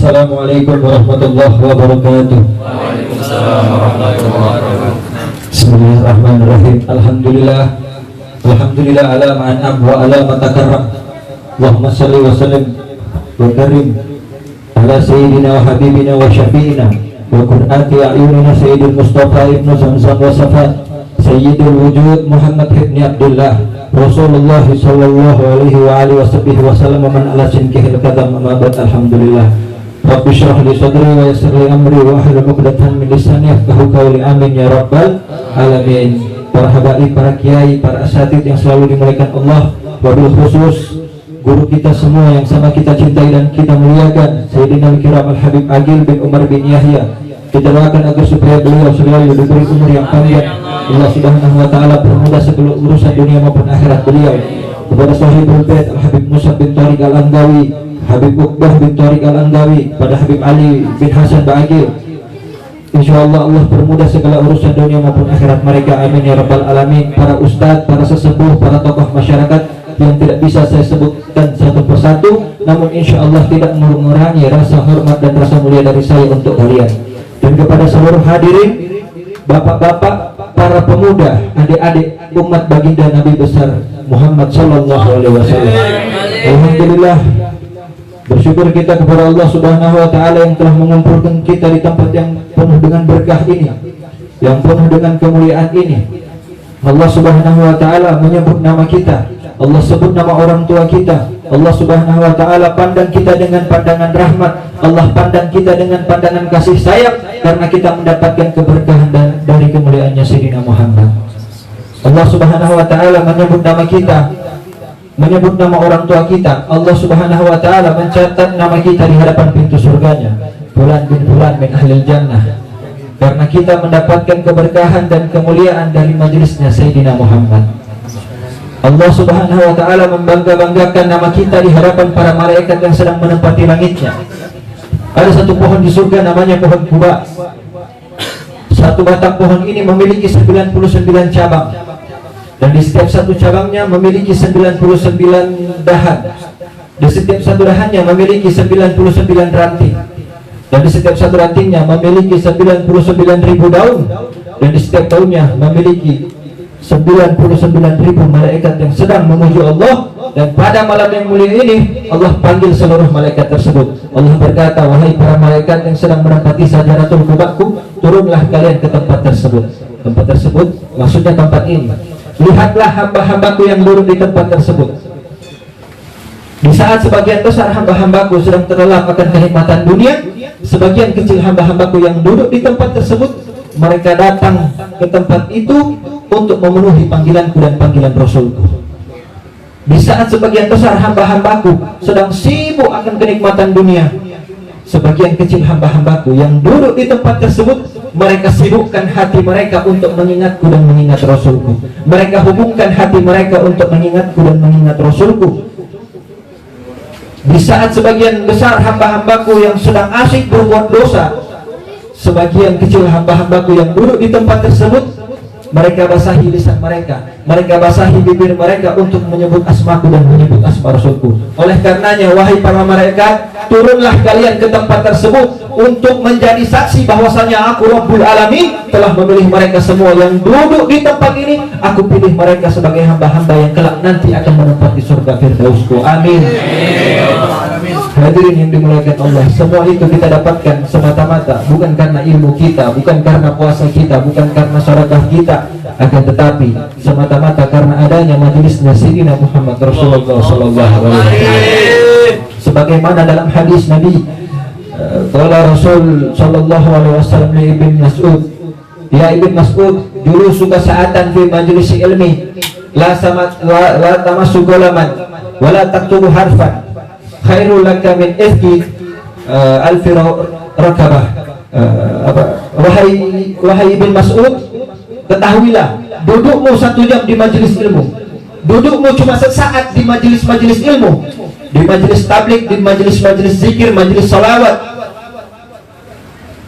Assalamualaikum warahmatullahi wabarakatuh. Waalaikumsalam warahmatullahi wabarakatuh. Bismillahirrahmanirrahim. Alhamdulillah ala ma'an'am wa ala matakarram. Allahumma salli wa sallim wa karim ala sayyidina wa habibina wa syafi'ina wa qur'ati a'yunina sayyidul Mustafa ibnu Zamzam wa Safat sayyidul wujud Muhammad ibn Abdullah Rasulullah sallallahu alaihi wa alihi wa sallam wa man ala sinkihil kadam amma ba'd. Alhamdulillah. Rabbi syrah li sadri wa yassir li amri wa hlul 'uqdatam min lisani yafqahu qawli. Amin ya rabbal alamin. Para habaib, para kiai, para asatidz yang selalu dimuliakan Allah, wabil khusus guru kita semua yang sama kita cintai dan kita muliakan, Sayyidina Al-Kiram Al-Habib Agil bin Umar bin Yahya. Kita doakan agar supaya beliau selalu diberi umur yang panjang, Allah Subhanahu wa taala permudah segala urusan dunia maupun akhirat beliau. Kepada Sahibul Bait Al-Habib Musa bin Tariq Al-Anggawi, Habib Uqbah bin Tariq Al-Anggawi, pada Habib Ali bin Hasan Ba'agil, insyaallah Allah permudah segala urusan dunia maupun akhirat mereka. Amin ya rabbal alamin. Para ustadz, para sesepuh, para tokoh masyarakat yang tidak bisa saya sebutkan satu persatu, namun insyaallah tidak mengurangi rasa hormat dan rasa mulia dari saya untuk kalian. Dan kepada seluruh hadirin, bapak-bapak, para pemuda, adik-adik umat baginda Nabi besar Muhammad sallallahu alaihi wasallam. Alhamdulillah, bersyukur kita kepada Allah Subhanahu wa taala yang telah mengumpulkan kita di tempat yang penuh dengan berkah ini, yang penuh dengan kemuliaan ini. Allah Subhanahu wa taala menyebut nama kita, Allah sebut nama orang tua kita. Allah Subhanahu wa taala pandang kita dengan pandangan rahmat, Allah pandang kita dengan pandangan kasih sayang karena kita mendapatkan keberkahan dari kemuliaannya Sayyidina Muhammad. Allah Subhanahu wa taala menyebut nama kita, menyebut nama orang tua kita. Allah Subhanahu wa taala mencatat nama kita di hadapan pintu surganya, Fulan bin Fulan min ahlil jannah, karena kita mendapatkan keberkahan dan kemuliaan dari majelisnya Sayyidina Muhammad. Allah Subhanahu wa taala membangga-banggakan nama kita di hadapan para malaikat yang sedang menempati langitnya. Ada satu pohon di surga namanya pohon Quba. Satu batang pohon ini memiliki 99 cabang, dan di setiap satu cabangnya memiliki 99 dahan. Di setiap satu dahannya memiliki 99 ranting, dan di setiap satu rantingnya memiliki 99.000 daun, dan di setiap daunnya memiliki 99.000 malaikat yang sedang memuji Allah. Dan pada malam yang mulia ini Allah panggil seluruh malaikat tersebut. Allah berkata, wahai para malaikat yang sedang menempati sajaratul Qubaku, turunlah kalian ke tempat tersebut. Tempat tersebut maksudnya tempat ini. Lihatlah hamba-hambaku yang duduk di tempat tersebut. Di saat sebagian besar hamba-hambaku sedang terlelap akan kenikmatan dunia, sebagian kecil hamba-hambaku yang duduk di tempat tersebut, mereka datang ke tempat itu untuk memenuhi panggilanku dan panggilan Rasulku. Di saat sebagian besar hamba-hambaku sedang sibuk akan kenikmatan dunia, sebagian kecil hamba-hambaku yang duduk di tempat tersebut, mereka sibukkan hati mereka untuk mengingatku dan mengingat Rasulku. Mereka hubungkan hati mereka untuk mengingatku dan mengingat Rasulku. Di saat sebagian besar hamba-hambaku yang sedang asyik berbuat dosa, sebagian kecil hamba-hambaku yang duduk di tempat tersebut, mereka basahi lisan mereka, mereka basahi bibir mereka untuk menyebut asmaku dan menyebut asma Rasulku. Oleh karenanya, wahai para malaikat, turunlah kalian ke tempat tersebut untuk menjadi saksi bahwasanya aku Rabbul Alamin telah memilih mereka semua yang duduk di tempat ini. Aku pilih mereka sebagai hamba-hamba yang kelak nanti akan menempati surga Firdausku. Amin. Hadirin yang dimuliakan Allah, semua itu kita dapatkan semata-mata bukan karena ilmu kita, bukan karena puasa kita, bukan karena sedekah kita, akan tetapi semata-mata karena adanya majelisnya Sayyidina Muhammad Rasulullah sallallahu alaihi wasallam. Sebagaimana dalam hadis Nabi, qala Rasul sallallahu alaihi wasallam li Ibn Mas'ud, ya Ibn Mas'ud, julusuka sa'atan fi majlisi ilmi la tamassu gulaman wa la taktubu harfan khairul laka min ifki alfi rakabah. Wahai Ibn Mas'ud, ketahuilah, dudukmu 1 jam di majelis ilmu, dudukmu cuma sesaat di majelis-majelis ilmu, di majelis tablik, di majelis-majelis zikir, majelis salawat,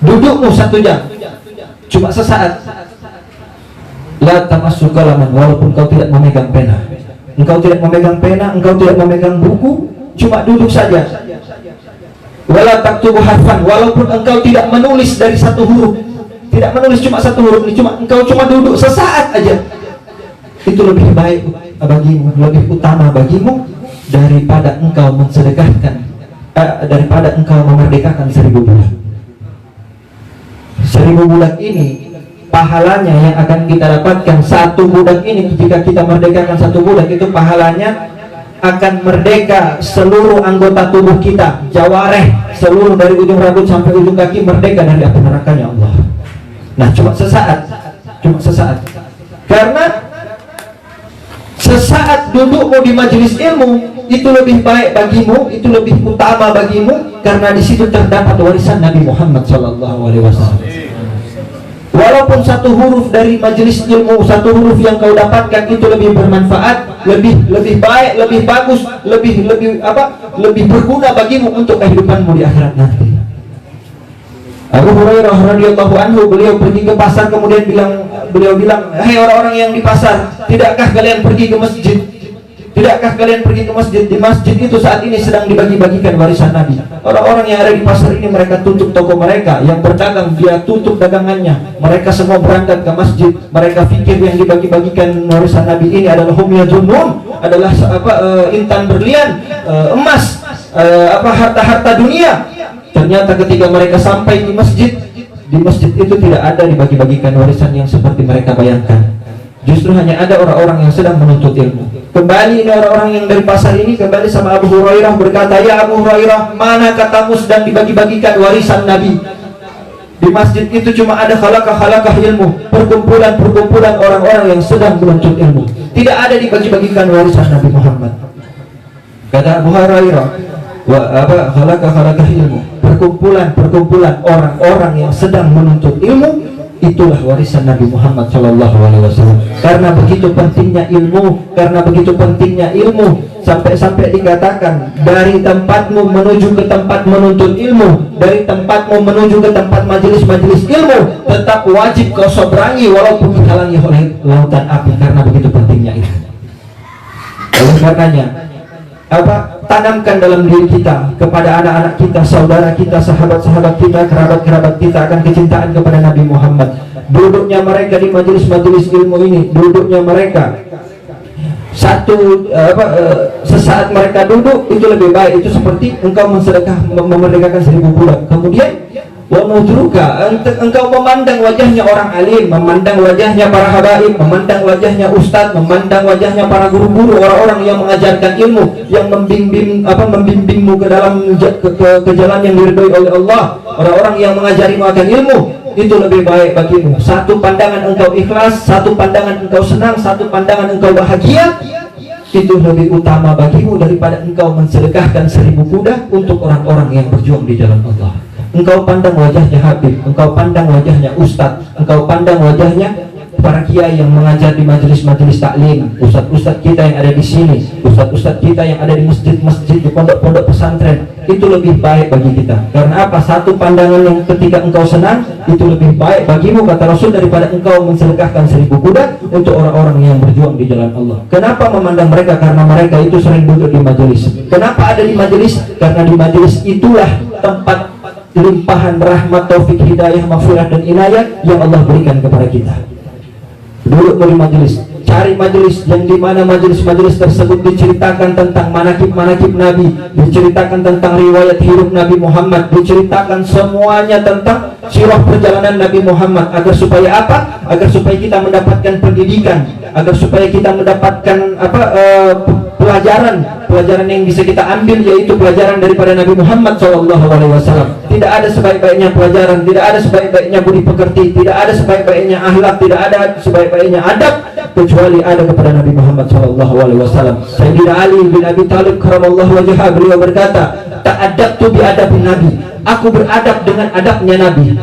dudukmu 1 jam cuma sesaat. La tamassu qalaman, walaupun kau tidak memegang pena, engkau tidak memegang pena, engkau tidak memegang buku, cuma duduk saja. wala taktubu harfan, walaupun engkau tidak menulis dari satu huruf, tidak menulis cuma satu huruf, engkau cuma duduk sesaat aja, itu lebih baik bagimu, lebih utama bagimu daripada engkau mensedekahkan, daripada engkau memerdekakan 1000 budak. 1000 budak ini pahalanya yang akan kita dapatkan, satu budak ini jika kita merdekakan satu budak itu pahalanya akan merdeka seluruh anggota tubuh kita, jawareh, seluruh dari ujung rambut sampai ujung kaki merdeka dari api nerakanya Allah. Nah, cuma sesaat, karena sesaat dudukmu di majelis ilmu itu lebih baik bagimu, itu lebih utama bagimu, karena di situ terdapat warisan Nabi Muhammad SAW. Walaupun satu huruf dari majelis ilmu, satu huruf yang kau dapatkan itu lebih bermanfaat, lebih baik, lebih bagus, lebih berguna bagimu untuk kehidupanmu di akhirat nanti. Abu Hurairah radhiyallahu anhu, beliau pergi ke pasar kemudian beliau bilang, "Hai orang-orang yang di pasar, tidakkah kalian pergi ke masjid? Tidakkah kalian pergi ke masjid? Di masjid itu saat ini sedang dibagi-bagikan warisan Nabi." Orang-orang yang ada di pasar ini, mereka tutup toko mereka, yang berdagang dia tutup dagangannya, mereka semua berangkat ke masjid. Mereka pikir yang dibagi-bagikan warisan Nabi ini adalah humya junun, adalah intan berlian, emas, harta-harta dunia. Ternyata ketika mereka sampai di masjid itu tidak ada dibagi-bagikan warisan yang seperti mereka bayangkan. Justru hanya ada orang-orang yang sedang menuntut ilmu. Kembali ini orang-orang yang dari pasar ini kembali sama Abu Hurairah, berkata, "Ya Abu Hurairah, mana katamu sedang dibagi-bagikan warisan Nabi? Di masjid itu cuma ada halaqah ilmu, perkumpulan orang-orang yang sedang menuntut ilmu. Tidak ada dibagi-bagikan warisan Nabi Muhammad." Kata Abu Hurairah, halaqah ilmu, perkumpulan orang-orang yang sedang menuntut ilmu, itulah warisan Nabi Muhammad SAW. Karena begitu pentingnya ilmu, sampai-sampai dikatakan, dari tempatmu menuju ke tempat menuntut ilmu, dari tempatmu menuju ke tempat majelis-majelis ilmu, tetap wajib kau seberangi walaupun dihalangi oleh lautan api, karena begitu pentingnya itu. Oleh karenanya, tanamkan dalam diri kita, kepada anak-anak kita, saudara kita, sahabat-sahabat kita, kerabat-kerabat kita, akan kecintaan kepada Nabi Muhammad. Duduknya mereka di majelis-majelis ilmu ini, duduknya mereka sesaat mereka duduk itu lebih baik. Itu seperti engkau memerdekakan 1000 budak. Kemudian engkau memandang wajahnya orang alim, memandang wajahnya para habaib, memandang wajahnya ustadz, memandang wajahnya para guru-guru, orang-orang yang mengajarkan ilmu, yang membimbingmu ke dalam ke jalan yang diridhoi oleh Allah, orang-orang yang mengajarimu akan ilmu. Itu lebih baik bagimu. Satu pandangan engkau ikhlas, satu pandangan engkau senang, satu pandangan engkau bahagia, itu lebih utama bagimu daripada engkau mensedekahkan 1000 kuda untuk orang-orang yang berjuang di jalan Allah. Engkau pandang wajahnya Habib, engkau pandang wajahnya Ustadz, engkau pandang wajahnya para kiai yang mengajar di majelis-majelis taklim, ustadz-ustadz kita yang ada di sini, ustadz-ustadz kita yang ada di masjid-masjid, di pondok-pondok pesantren. Itu lebih baik bagi kita. Karena apa? Satu pandangan yang ketika engkau senang itu lebih baik bagimu, kata Rasul, daripada engkau mensedekahkan 1000 kuda untuk orang-orang yang berjuang di jalan Allah. Kenapa memandang mereka? Karena mereka itu sering duduk di majelis. Kenapa ada di majelis? Karena di majelis itulah tempat limpahan rahmat, taufik, hidayah, maghfirah dan inayah yang Allah berikan kepada kita. Duduk di majelis, cari majelis yang dimana majelis-majelis tersebut diceritakan tentang manakib-manakib Nabi, diceritakan tentang riwayat hidup Nabi Muhammad, diceritakan semuanya tentang sirah perjalanan Nabi Muhammad. Agar supaya apa? Agar supaya kita mendapatkan pendidikan, agar supaya kita mendapatkan pelajaran yang bisa kita ambil, yaitu pelajaran daripada Nabi Muhammad SAW. Tidak ada sebaik-baiknya pelajaran, tidak ada sebaik-baiknya budi pekerti, tidak ada sebaik-baiknya akhlak, tidak ada sebaik-baiknya adab kecuali ada kepada Nabi Muhammad SAW. Sayyidina Ali bin Abi Thalib karamallahu wajhah, beliau berkata, "Ta'addabtu bi adabin Nabi." Aku beradab dengan adabnya Nabi.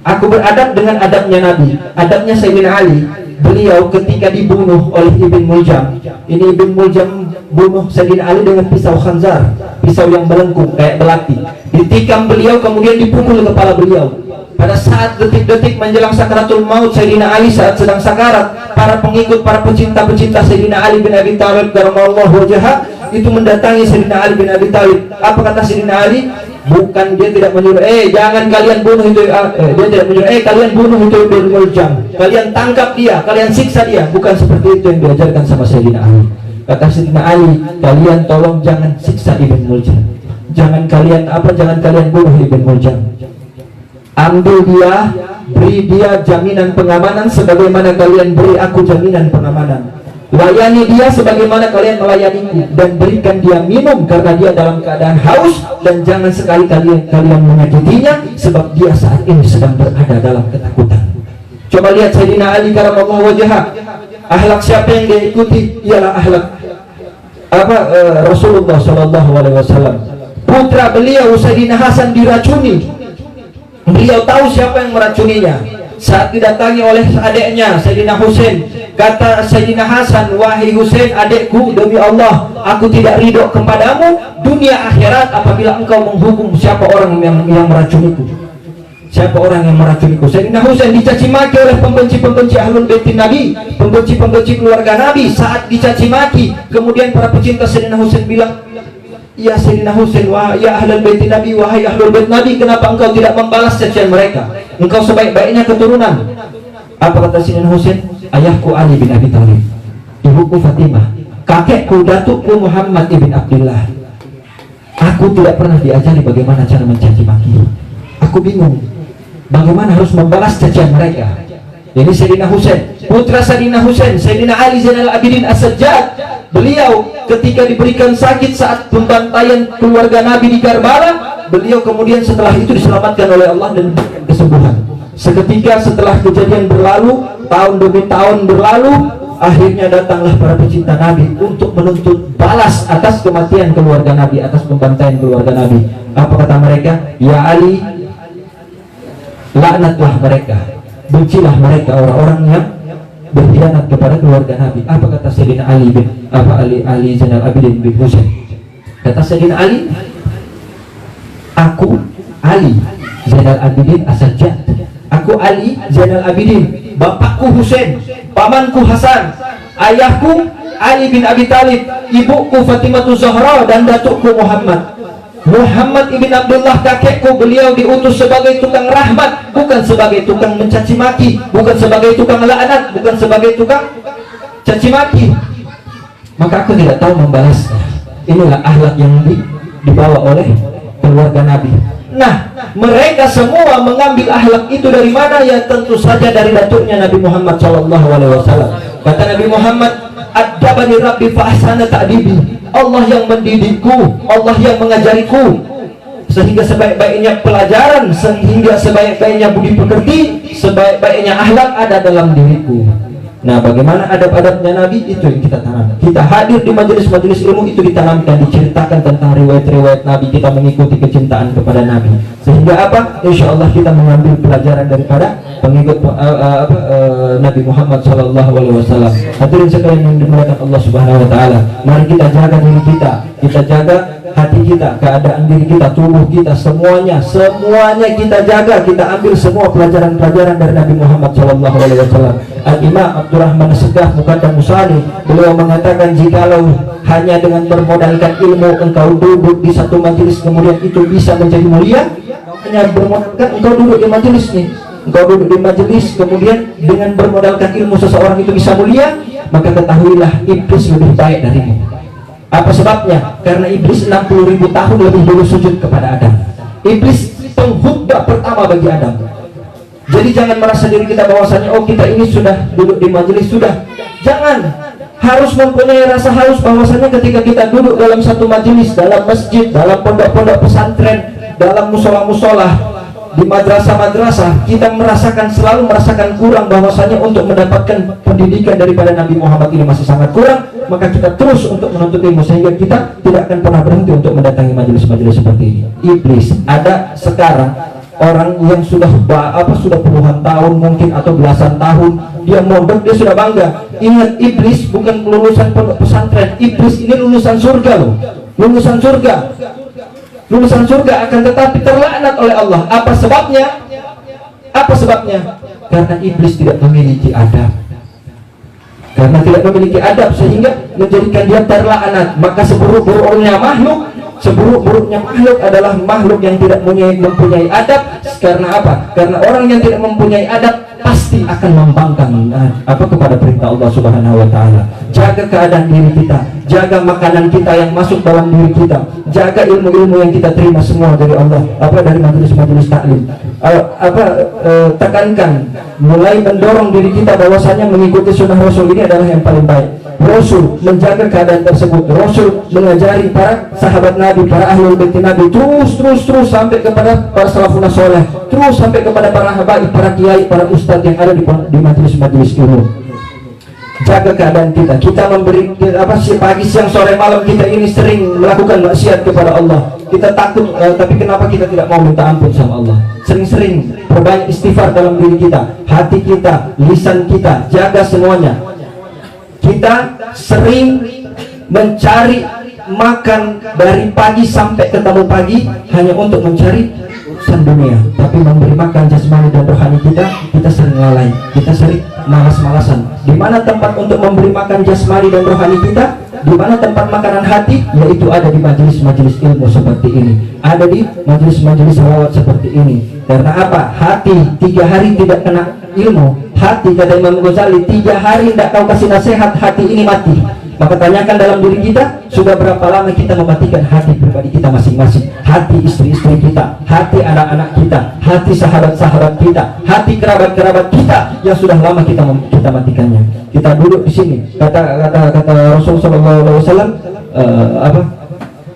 Aku beradab dengan adabnya Nabi. Adabnya Sayyidina Ali, beliau ketika dibunuh oleh Ibn Muljam. Ini Ibn Muljam bunuh Sayyidina Ali dengan pisau khanzar, pisau yang melengkung kayak belati. Ditikam beliau, kemudian dipukul kepala beliau. Pada saat detik-detik menjelang sakaratul maut Sayyidina Ali, saat sedang sakarat, para pengikut, para pecinta-pecinta Sayyidina Ali bin Abi Thalib karamallahu wajhah itu mendatangi Sayyidina Ali bin Abi Thalib. Apa kata Sayyidina Ali? Bukan dia tidak menyuruh, jangan kalian bunuh itu, dia tidak menyuruh, kalian bunuh itu Ibn Muljam, kalian tangkap dia, kalian siksa dia. Bukan seperti itu yang diajarkan sama Sayyidina Ali. Kata Sayyidina Ali, kalian tolong jangan siksa Ibn Muljam, jangan kalian bunuh Ibn Muljam. Ambil dia, beri dia jaminan pengamanan sebagaimana kalian beri aku jaminan pengamanan. Layani dia sebagaimana kalian melayaniku, dan berikan dia minum karena dia dalam keadaan haus, dan jangan sekali kalian menyakitinya sebab dia saat ini sedang berada dalam ketakutan. Coba lihat Sayyidina Ali karamallahu wajhah. Akhlak siapa yang dia ikuti? Ialah akhlak Rasulullah sallallahu alaihi wasallam. Putra beliau Sayyidina Hasan diracuni. Beliau tahu siapa yang meracuninya. Saat didatangi oleh adiknya Sayyidina Husain, kata Sayyidina Hasan, wahai Husain adikku, demi Allah aku tidak ridho kepadamu dunia akhirat apabila engkau menghukum siapa orang yang meracuniku. Siapa orang yang meracuniku? Sayyidina Husain dicaci maki oleh pembenci-pembenci Ahlul Baitin Nabi, pembenci-pembenci keluarga Nabi. Saat dicaci maki, kemudian para pecinta Sayyidina Husain bilang, ya Sayyidina Husain, ya Ahlul Baitin Nabi, wahai Ahlul Bait Nabi, kenapa engkau tidak membalas cacian mereka? Engkau sebaik-baiknya keturunan. Apa kata Sayyidina Husain? Ayahku Ali bin Abi Thalib, ibuku Fatimah, kakekku datukku Muhammad ibn Abdullah. Aku tidak pernah diajari bagaimana cara mencaci maki. Aku bingung bagaimana harus membalas cacian mereka. Jadi Sayyidina Husain, putra Sayyidina Husain, Sayyidina Ali Zainal Abidin As-Sajjad, beliau ketika diberikan sakit saat pembantaian keluarga Nabi di Karbala, beliau kemudian setelah itu diselamatkan oleh Allah dan diberikan kesembuhan. Seketika setelah kejadian berlalu, tahun demi tahun berlalu, akhirnya datanglah para pecinta Nabi untuk menuntut balas atas kematian keluarga Nabi, atas pembantaian keluarga Nabi. Apa kata mereka? Ya Ali, laknatlah mereka, bencilah mereka orang-orang yang berkhianat kepada keluarga Nabi. Apa kata Sayyidina Ali bin Ali Zainal Abidin bin Husain? Kata Sayyidina Ali, aku Ali Zainal Abidin As-Sajjad, aku Ali Zainal Abidin, bapakku Husain, pamanku Hasan, ayahku Ali bin Abi Thalib, ibuku Fatimah Zahra, dan datukku Muhammad ibn Abdullah kakekku. Beliau diutus sebagai tukang rahmat, bukan sebagai tukang mencaci maki, bukan sebagai tukang laknat, bukan sebagai tukang caci maki. Maka aku tidak tahu membalasnya. Inilah akhlak yang dibawa oleh keluarga Nabi. Nah, mereka semua mengambil akhlak itu dari mana? Ya tentu saja dari datuknya Nabi Muhammad SAW. Kata Nabi Muhammad, "Adabani Rabbi fa ahsana ta'dibi." Allah yang mendidikku, Allah yang mengajariku, sehingga sebaik-baiknya pelajaran, sehingga sebaik-baiknya budi pekerti, sebaik-baiknya akhlak ada dalam diriku. Nah, bagaimana adab-adabnya Nabi, itu yang kita tanam. Kita hadir di majelis-majelis ilmu, itu ditanamkan, diceritakan tentang riwayat-riwayat Nabi, kita mengikuti kecintaan kepada Nabi. Sehingga apa? Insya Allah kita mengambil pelajaran daripada pengikut Nabi Muhammad SAW. Hadirin sekalian yang dimuliakan Allah Subhanahu Wa Taala, mari kita jaga diri kita jaga hati kita, keadaan diri kita, tubuh kita, semuanya kita jaga. Kita ambil semua pelajaran-pelajaran dari Nabi Muhammad SAW. Al-Imam Abdurrahman As-Segaf Muqaddam Musani, beliau mengatakan, jikalau hanya dengan bermodalkan ilmu engkau duduk di satu majelis kemudian itu bisa menjadi mulia, hanya bermodalkan engkau duduk di majelis nih, engkau duduk di majelis kemudian dengan bermodalkan ilmu seseorang itu bisa mulia, maka ketahuilah iblis lebih baik darimu. Apa sebabnya? Karena iblis 60.000 tahun lebih dulu sujud kepada Adam. Iblis penghutbah pertama bagi Adam. Jadi jangan merasa diri kita bahwasanya, oh kita ini sudah duduk di majelis, sudah. Jangan. Harus mempunyai rasa haus bahwasanya ketika kita duduk dalam satu majelis, dalam masjid, dalam pondok-pondok pesantren, dalam musola-musola, di madrasah-madrasah, kita selalu merasakan kurang, bahwasanya untuk mendapatkan pendidikan daripada Nabi Muhammad ini masih sangat kurang. Maka kita terus untuk menuntut ilmu, sehingga kita tidak akan pernah berhenti untuk mendatangi majelis-majelis seperti ini. Iblis ada sekarang orang yang sudah puluhan tahun mungkin atau belasan tahun dia mondok, dia sudah bangga. Ingat, iblis bukan lulusan pondok pesantren, iblis ini lulusan surga loh, lulusan surga akan tetapi terlaknat oleh Allah. Apa sebabnya? Karena iblis tidak memiliki adab. Karena tidak memiliki adab sehingga menjadikan dia terlaknat. Maka seburuk-buruknya makhluk, seburuk-buruknya makhluk adalah makhluk yang tidak mempunyai adab. Karena apa? Karena orang yang tidak mempunyai adab pasti akan membangkang kepada perintah Allah Subhanahu wa taala. Jaga keadaan diri kita, jaga makanan kita yang masuk dalam diri kita, jaga ilmu-ilmu yang kita terima semua dari Allah, dari majelis-majelis taklim. Tekankan, mulai mendorong diri kita bahwasanya mengikuti sunnah Rasul ini adalah yang paling baik. Rasul menjaga keadaan tersebut. Rasul mengajari para sahabat Nabi, para ahlul bait Nabi, terus sampai kepada para salafun saleh, terus sampai kepada para habaib, para kiai, para ustadz yang ada di majelis-majelis ilmu. Jaga keadaan kita. Kita memberi pagi, siang, sore, malam kita ini sering melakukan maksiat kepada Allah. Kita takut, tapi kenapa kita tidak mau minta ampun sama Allah? Sering-sering perbanyak istighfar dalam diri kita, hati kita, lisan kita, jaga semuanya. Kita sering mencari makan dari pagi sampai ketemu pagi hanya untuk mencari urusan dunia, tapi memberi makan jasmani dan rohani kita sering lalai, kita sering malas-malasan. Di mana tempat untuk memberi makan jasmani dan rohani kita? Di mana tempat makanan hati? Yaitu ada di majelis-majelis ilmu seperti ini, ada di majelis-majelis salawat seperti ini. Karena apa? Hati 3 hari tidak kena ilmu, hati kata Imam Ghazali 3 hari tidak kau kasih nasihat, hati ini mati. Maka tanyakan dalam diri kita, sudah berapa lama kita mematikan hati pribadi kita masing-masing, hati istri-istri kita, hati anak-anak kita, hati sahabat-sahabat kita, hati kerabat-kerabat kita yang sudah lama kita matikannya. Kita duduk di sini, kata Rasulullah SAW,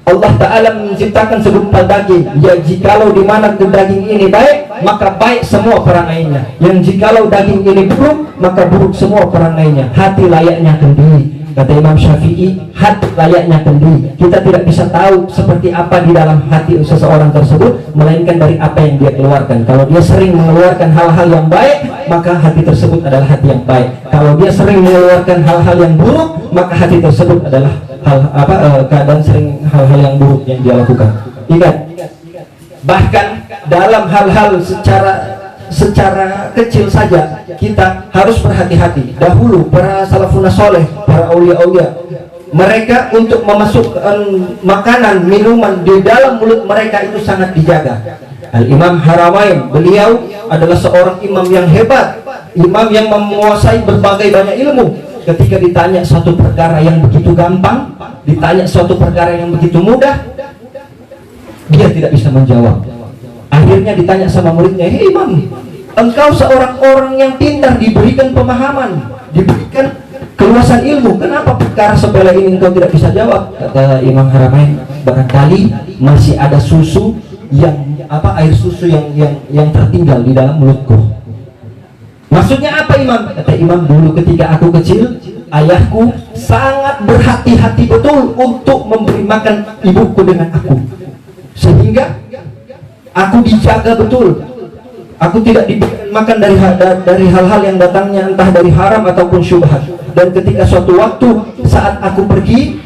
Allah Ta'ala menciptakan segumpal daging, ya jikalau di mana daging ini baik, maka baik semua perangainya. Yang jikalau daging ini buruk, maka buruk semua perangainya. Hati layaknya kendi. Kata Imam Syafi'i, hati layaknya kendi. Kita tidak bisa tahu seperti apa di dalam hati seseorang tersebut, melainkan dari apa yang dia keluarkan. Kalau dia sering mengeluarkan hal-hal yang baik, maka hati tersebut adalah hati yang baik. Kalau dia sering mengeluarkan hal-hal yang buruk, maka hati tersebut adalah keadaan sering hal-hal yang buruk yang dia lakukan. Ingat, bahkan dalam hal-hal secara kecil saja kita harus berhati-hati. Dahulu para salafun saleh, para aulia-aulia, mereka untuk memasukkan makanan, minuman di dalam mulut mereka itu sangat dijaga. Al-Imam Haramain, beliau adalah seorang imam yang hebat, imam yang menguasai berbagai banyak ilmu. Ketika ditanya suatu perkara yang begitu gampang, ditanya suatu perkara yang begitu mudah, dia tidak bisa menjawab. Akhirnya ditanya sama muridnya, "Hei Imam, engkau seorang orang yang pintar, diberikan pemahaman, diberikan keluasan ilmu, kenapa perkara sepele ini engkau tidak bisa jawab?" Kata Imam Haramain, "Barangkali masih ada susu air susu yang tertinggal di dalam mulutku." Maksudnya apa Imam? Kata Imam, dulu ketika aku kecil, ayahku sangat berhati-hati betul untuk memberi makan ibuku dengan aku, sehingga aku dijaga betul. Aku tidak diberikan makan dari hal-hal yang datangnya entah dari haram ataupun syubhat. Dan ketika suatu waktu saat aku pergi,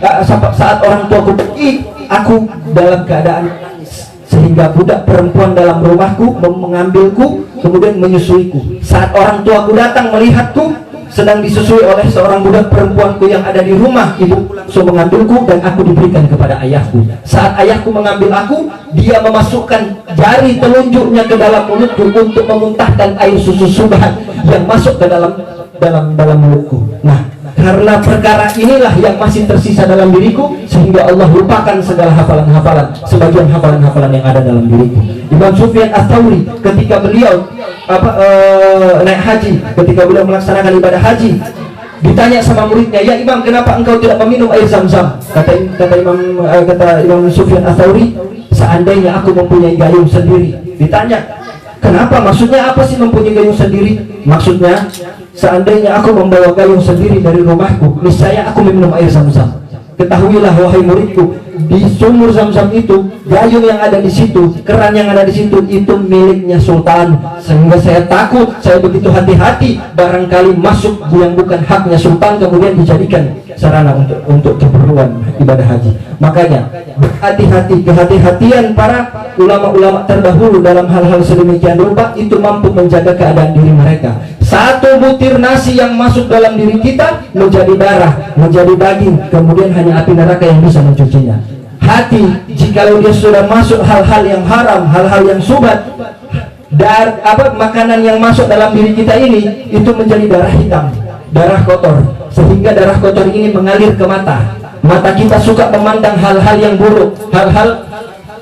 saat orang tuaku pergi, aku dalam keadaan menangis, sehingga budak perempuan dalam rumahku mengambilku kemudian menyusuiku. Saat orang tuaku datang melihatku sedang disusui oleh seorang budak perempuanku yang ada di rumah, ibuku langsung mengambilku dan aku diberikan kepada ayahku. Saat ayahku mengambil aku, dia memasukkan jari telunjuknya ke dalam mulutku untuk memuntahkan air susu subhan yang masuk ke dalam mulutku. Nah, karena perkara inilah yang masih tersisa dalam diriku, sehingga Allah lupakan segala hafalan-hafalan, sebagian hafalan-hafalan yang ada dalam diriku. Imam Sufyan Ats-Tsauri ketika beliau naik haji, ketika beliau melaksanakan ibadah haji, ditanya sama muridnya, "Ya Imam, kenapa engkau tidak meminum air Zam-Zam?" Kata Imam Sufyan Ats-Tsauri, "Seandainya aku mempunyai gayung sendiri." Ditanya, "Kenapa? Maksudnya apa sih mempunyai gayung sendiri?" Maksudnya, seandainya aku membawa gayung sendiri dari rumahku, niscaya aku meminum air Zam-Zam. Ketahuilah wahai muridku, di sumur Zam-Zam itu, gayung yang ada di situ, keran yang ada di situ, itu miliknya sultan. Sehingga saya takut, saya begitu hati-hati, barangkali masuk yang bukan haknya sultan kemudian dijadikan sarana untuk keperluan ibadah haji. Makanya berhati-hati, kehati-hatian para ulama-ulama terdahulu dalam hal-hal sedemikian rupa itu mampu menjaga keadaan diri mereka. Satu butir nasi yang masuk dalam diri kita menjadi darah, menjadi daging, kemudian hanya api neraka yang bisa mencucinya. hati, jikalau dia sudah masuk hal-hal yang haram, hal-hal yang syubhat, makanan yang masuk dalam diri kita ini itu menjadi darah hitam, darah kotor, sehingga darah kotor ini mengalir ke mata. Mata kita suka memandang hal-hal yang buruk, hal-hal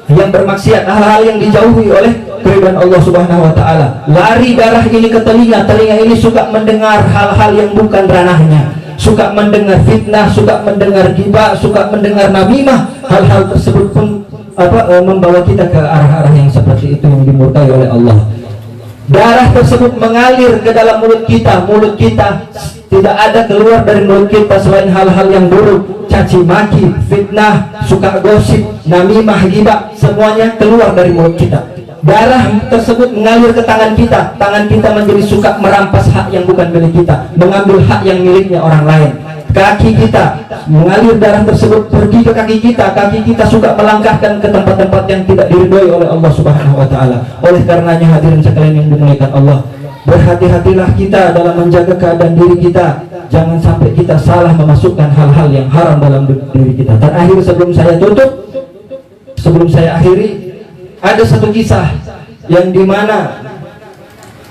yang bermaksiat, hal-hal yang dijauhi oleh keridhaan Allah Subhanahu wa taala. Lari darah ini ke telinga, telinga ini suka mendengar hal-hal yang bukan ranahnya, suka mendengar fitnah, suka mendengar ghibah, suka mendengar namimah. Hal-hal tersebut pun membawa kita ke arah-arah yang seperti itu yang dimurkai oleh Allah. Darah tersebut mengalir ke dalam mulut kita tidak ada keluar dari mulut kita selain hal-hal yang buruk, caci maki, fitnah, suka gosip, namimah, ghibah, semuanya keluar dari mulut kita. Darah tersebut mengalir ke tangan kita menjadi suka merampas hak yang bukan milik kita, mengambil hak yang miliknya orang lain. Kaki kita mengalir darah tersebut pergi ke kaki kita suka melangkahkan ke tempat-tempat yang tidak diridhoi oleh Allah Subhanahu wa taala. Oleh karenanya hadirin sekalian yang dimuliakan Allah, berhati-hatilah kita dalam menjaga keadaan diri kita. Jangan sampai kita salah memasukkan hal-hal yang haram dalam diri kita. Terakhir sebelum saya akhiri, ada satu kisah yang dimana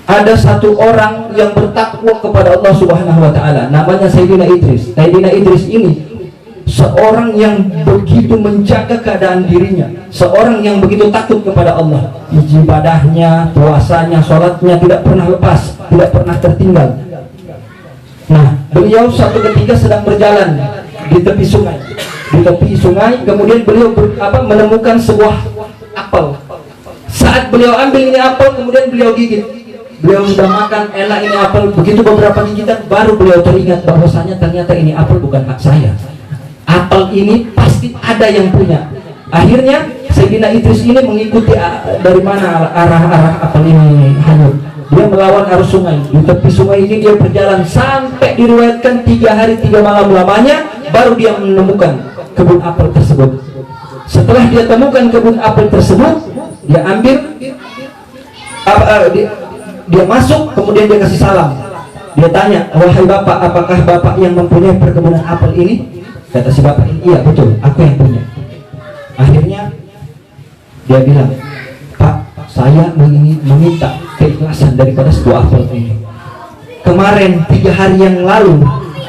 ada satu orang yang bertakwa kepada Allah Subhanahu wa taala, namanya Sayyidina Idris. Sayyidina Idris ini seorang yang begitu menjaga keadaan dirinya, seorang yang begitu takut kepada Allah. Ibadahnya, puasanya, sholatnya tidak pernah lepas, tidak pernah tertinggal. Nah, beliau suatu ketika sedang berjalan di tepi sungai, kemudian beliau menemukan sebuah apel. Saat beliau ambil ini apel, kemudian beliau gigit. Beliau sudah makan, enak ini apel. Begitu beberapa gigitan, baru beliau teringat bahwasanya ternyata ini apel bukan hak saya. Apel ini pasti ada yang punya. Akhirnya Sayyidina Idris ini mengikuti dari mana arah apel ini hanyut. Dia melawan arus sungai. Di tepi sungai ini dia berjalan sampai diriwayatkan 3 hari 3 malam lamanya, baru dia menemukan kebun apel tersebut. Setelah dia temukan kebun apel tersebut, dia ambil, dia masuk, kemudian dia kasih salam. Dia tanya, wahai bapak, apakah bapak yang mempunyai perkebunan apel ini? Kata si bapak ini, iya betul, aku yang punya. Akhirnya dia bilang, Pak, saya meminta keikhlasan daripada sebuah apel ini. Kemarin 3 hari yang lalu,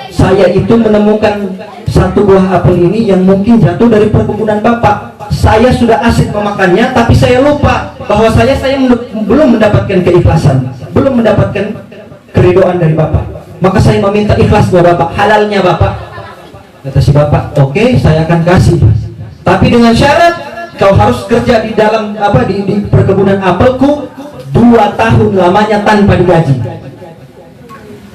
saya itu menemukan satu buah apel ini yang mungkin jatuh dari perkebunan bapak. Saya sudah asik memakannya, tapi saya lupa bahwa saya belum mendapatkan keikhlasan, belum mendapatkan keridhaan dari bapak. Maka saya meminta ikhlasnya bapak, halalnya bapak. Kata si bapak, oke, saya akan kasih, tapi dengan syarat kau harus kerja di dalam di perkebunan apelku 2 tahun lamanya tanpa digaji.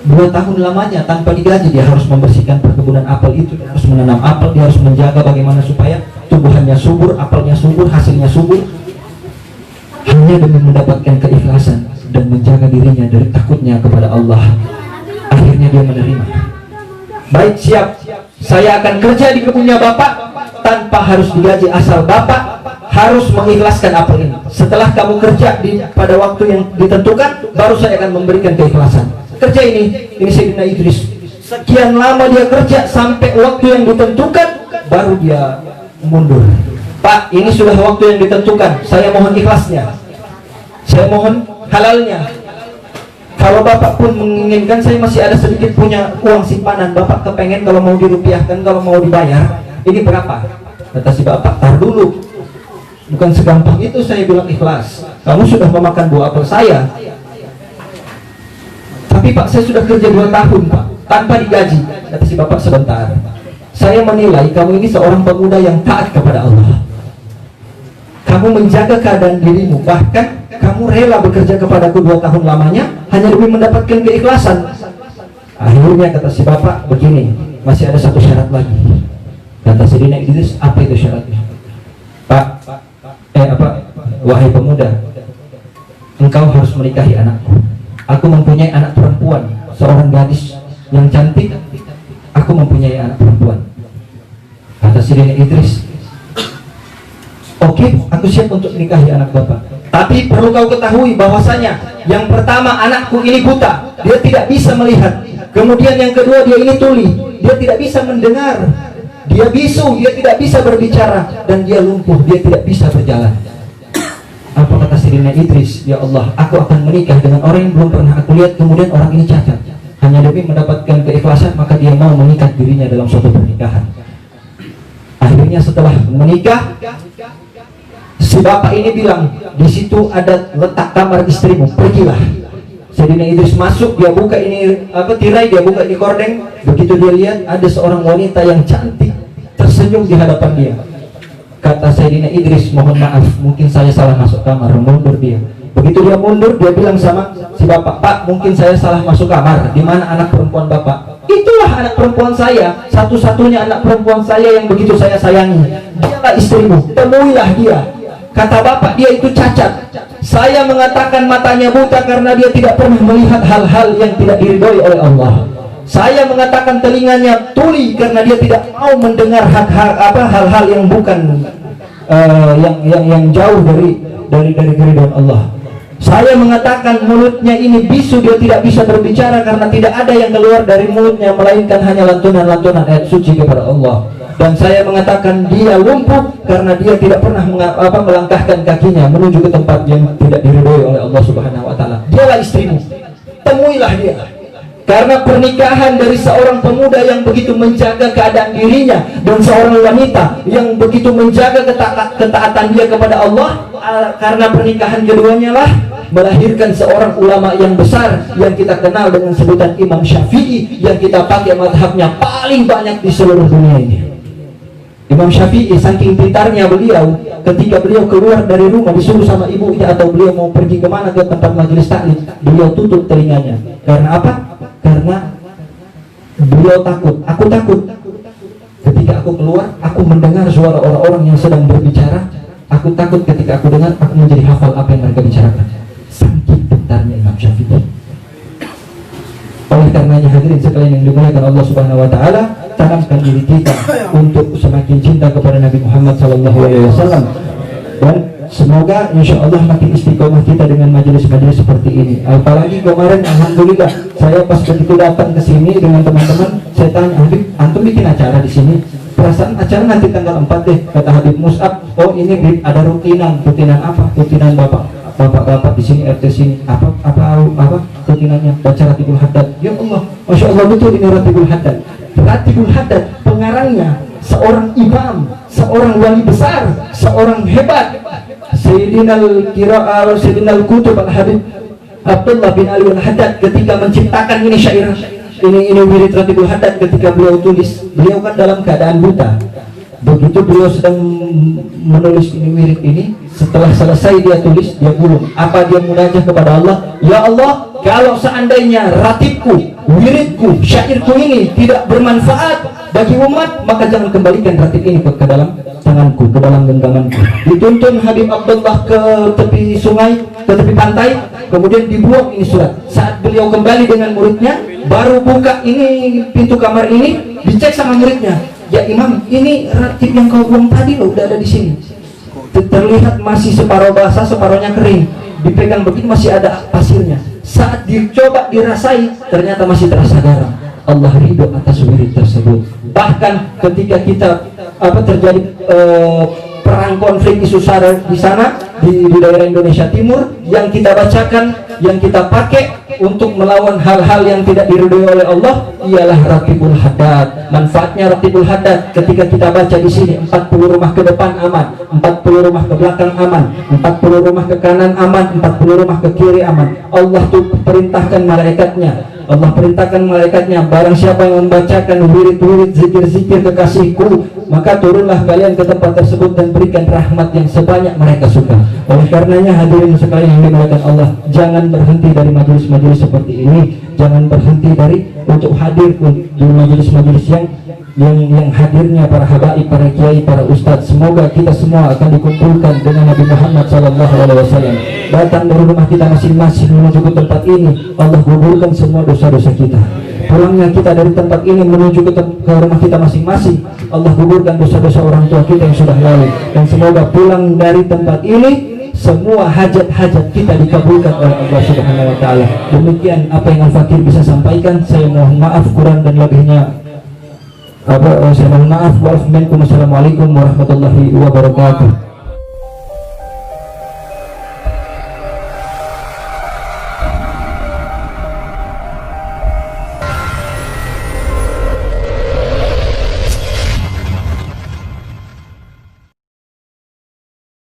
2 tahun lamanya tanpa digaji. Dia harus membersihkan perkebunan apel itu, dia harus menanam apel, dia harus menjaga bagaimana supaya tumbuhannya subur, apelnya subur, hasilnya subur, hanya demi mendapatkan keikhlasan dan menjaga dirinya dari takutnya kepada Allah. Akhirnya dia menerima. Baik, siap, saya akan kerja di kebunnya bapak tanpa harus digaji, asal bapak harus mengikhlaskan apel ini. Setelah kamu kerja pada waktu yang ditentukan, baru saya akan memberikan keikhlasan. Kerja ini Sayyidina Idris. Sekian lama dia kerja sampai waktu yang ditentukan, baru dia mundur. Pak, ini sudah waktu yang ditentukan, saya mohon ikhlasnya, saya mohon halalnya. Kalau bapak pun menginginkan, saya masih ada sedikit punya uang simpanan, bapak kepengen kalau mau dirupiahkan, kalau mau dibayar, ini berapa? Kata si bapak, tar dulu, bukan segampang itu saya bilang ikhlas. Kamu sudah memakan buah apel saya. Tapi Pak, saya sudah kerja 2 tahun Pak, tanpa digaji. Kata si bapak, sebentar, saya menilai kamu ini seorang pemuda yang taat kepada Allah. Kamu menjaga keadaan dirimu, bahkan kamu rela bekerja kepadaku 2 tahun lamanya hanya demi mendapatkan keikhlasan. Akhirnya kata si bapak, begini, masih ada satu syarat lagi. Kata Sayyidina Idris, apa itu syaratnya? Pak, wahai pemuda, engkau harus menikahi anakku. Aku mempunyai anak perempuan, seorang gadis yang cantik. Aku mempunyai anak perempuan. Kata Sayyidina Idris, oke, aku siap untuk menikahi anak bapak. Tapi perlu kau ketahui bahwasanya yang pertama, anakku ini buta, dia tidak bisa melihat. Kemudian yang kedua, dia ini tuli, dia tidak bisa mendengar. dia bisu, dia tidak bisa berbicara, dan dia lumpuh, dia tidak bisa berjalan. Apa kata Sayyidina Idris? Ya Allah, aku akan menikah dengan orang yang belum pernah aku lihat, kemudian orang ini cacat. Hanya demi mendapatkan keikhlasan, maka dia mau mengikat dirinya dalam suatu pernikahan. Akhirnya setelah menikah, si bapak ini bilang, di situ ada letak kamar istrimu, pergilah. Sayyidina Idris masuk, dia buka ini tirai, dia buka ini kordeng. Begitu dia lihat, ada seorang wanita yang cantik tersenyum di hadapan dia. Kata Sayyidina Idris, mohon maaf, mungkin saya salah masuk kamar. Mundur dia. Begitu dia mundur, dia bilang sama si bapak, Pak, mungkin saya salah masuk kamar. Di mana anak perempuan bapak? Itulah anak perempuan saya, satu-satunya anak perempuan saya yang begitu saya sayangi. Dialah istrimu, temuilah dia. Kata bapak, dia itu cacat. Saya mengatakan matanya buta karena dia tidak pernah melihat hal-hal yang tidak diridhoi oleh Allah. Saya mengatakan telinganya tuli karena dia tidak mau mendengar hal-hal yang bukan yang jauh dari keridhaan Allah. Saya mengatakan mulutnya ini bisu, dia tidak bisa berbicara karena tidak ada yang keluar dari mulutnya melainkan hanya lantunan-lantunan ayat suci kepada Allah. Dan saya mengatakan dia lumpuh karena dia tidak pernah melangkahkan kakinya menuju ke tempat yang tidak diridhoi oleh Allah Subhanahu wa taala. Dialah istrimu. Temuilah dia. Karena pernikahan dari seorang pemuda yang begitu menjaga keadaan dirinya dan seorang wanita yang begitu menjaga ketaatan dia kepada Allah, karena pernikahan keduanya lah melahirkan seorang ulama yang besar yang kita kenal dengan sebutan Imam Syafi'i, yang kita pakai madhabnya paling banyak di seluruh dunia ini. Imam Syafi'i saking pintarnya beliau, ketika beliau keluar dari rumah disuruh sama ibunya atau beliau mau pergi kemana ke tempat majelis taklim, beliau tutup telinganya. Karena apa? Karena beliau takut. Aku takut ketika aku keluar, aku mendengar suara orang-orang yang sedang berbicara. Aku takut ketika aku dengar, aku menjadi hafal apa yang mereka bicarakan. Saking pintarnya Imam Syafi'i. Oleh karenanya hadirin sekalian yang dimuliakan Allah Subhanahu wa taala, tanamkan diri kita untuk semakin cinta kepada Nabi Muhammad SAW, dan semoga insya Allah makin istiqomah kita dengan majelis-majelis seperti ini. Apalagi kemarin alhamdulillah saya pas ketika datang ke sini dengan teman-teman, saya tanya, Habib, antum bikin acara di sini? Perasaan acara nanti tanggal 4 deh, kata Habib Mus'ab. Oh ini ada rutinan apa? Rutinan bapak di sini, RT sini, apa rutinannya? Baca Ratibul Haddad. Ya Allah, Masya Allah, betul ini Ratibul Haddad. Ratibul Haddad pengarangnya seorang imam, seorang wali besar, seorang hebat, Sayyidinal Qutub Al-Habib Abdullah bin Ali Al-Haddad. Ketika menciptakan ini syair, ini wirid Ratibul Haddad, ketika beliau tulis, beliau kan dalam keadaan buta. Begitu beliau sedang menulis ini wirid ini, setelah selesai dia tulis, dia gulung. Apa dia munajat kepada Allah? Ya Allah, kalau seandainya ratibku, wiridku, syairku ini tidak bermanfaat bagi umat, maka jangan kembalikan ratib ini ke dalam tanganku, ke dalam genggamanku. Dituntun Habib Abdullah ke tepi sungai, ke tepi pantai, kemudian dibuang ini surat. Saat beliau kembali dengan muridnya, baru buka ini pintu kamar ini, dicek sama muridnya. Ya Imam, ini ratib yang kau buang tadi loh, udah ada di sini. Terlihat masih separuh basah, separuhnya kering. Dipegang begini masih ada pasirnya. Saat dicoba dirasai, ternyata masih terasa garam. Allah ridho atas wirid tersebut. Bahkan ketika kita terjadi perang konflik isu sara di sana di daerah Indonesia Timur, yang kita bacakan, yang kita pakai untuk melawan hal-hal yang tidak diridhoi oleh Allah ialah Ratibul Haddad. Manfaatnya Ratibul Haddad ketika kita baca di sini, 40 rumah ke depan aman, 40 rumah ke belakang aman, 40 rumah ke kanan aman, 40 rumah ke kiri aman. Allah tuh perintahkan malaikatnya, Allah perintahkan malaikatnya, barang siapa yang membacakan wirid-wirid, zikir-zikir kekasihku, maka turunlah kalian ke tempat tersebut dan berikan rahmat yang sebanyak mereka suka. Oleh karenanya hadirin sekalian yang dimuliakan Allah, jangan berhenti dari majelis-majelis seperti ini, jangan berhenti dari untuk hadir di majelis-majelis yang hadirnya para habaib, para kiai, para ustadz. Semoga kita semua akan dikumpulkan dengan Nabi Muhammad SAW. Datang dari rumah kita masing-masing menuju ke tempat ini, Allah gugurkan semua dosa-dosa kita. Pulangnya kita dari tempat ini menuju ke rumah kita masing-masing, Allah gugurkan dosa-dosa orang tua kita yang sudah lalu. Dan semoga pulang dari tempat ini semua hajat-hajat kita dikabulkan oleh Allah Subhanahu wa taala. Demikian apa yang Al-Fakir bisa sampaikan. Saya mohon maaf kurang dan lebihnya. Saya mohon maaf. Wassalamualaikum warahmatullahi wabarakatuh.